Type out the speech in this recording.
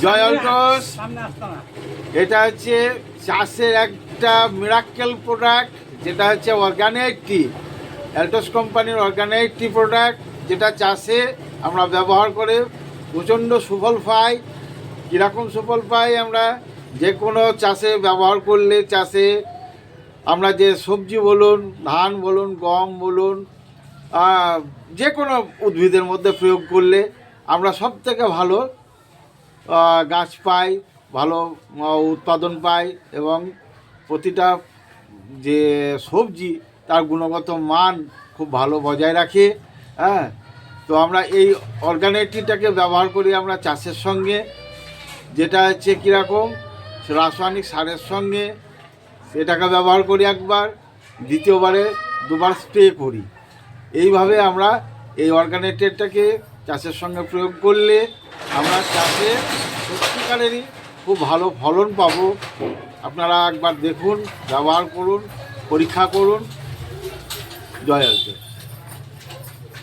জয় অলটস। এটা হচ্ছে চাষের একটা মিরাক্কেল প্রোডাক্ট, যেটা হচ্ছে অর্গানিক টি, অ্যালটস কোম্পানির অর্গানিক টি প্রোডাক্ট, যেটা চাষে আমরা ব্যবহার করে প্রচণ্ড সুফল পাই। কীরকম সুফল পাই? আমরা যে কোনো চাষে ব্যবহার করলে, চাষে আমরা যে সবজি বলুন, ধান বলুন, গম বলুন, যে কোনো উদ্ভিদের মধ্যে প্রয়োগ করলে আমরা সব থেকে ভালো গাছ পাই, ভালো উৎপাদন পাই, এবং প্রতিটা যে সবজি তার গুণগত মান খুব ভালো বজায় রাখে। হ্যাঁ, তো আমরা এই অর্গানিকটিটাকে ব্যবহার করি আমরা চাষের সঙ্গে, যেটা হচ্ছে কীরকম রাসায়নিক সারের সঙ্গে সেটাকে ব্যবহার করি একবার, দ্বিতীয়বারে দুবার স্প্রে করি। এইভাবে আমরা এই অর্গানিকটাকে চাষের সঙ্গে প্রয়োগ করলে আমরা চাষে সত্যিকারেরই খুব ভালো ফলন পাবো। আপনারা একবার দেখুন, ব্যবহার করুন, পরীক্ষা করুন। জয় হচ্ছে।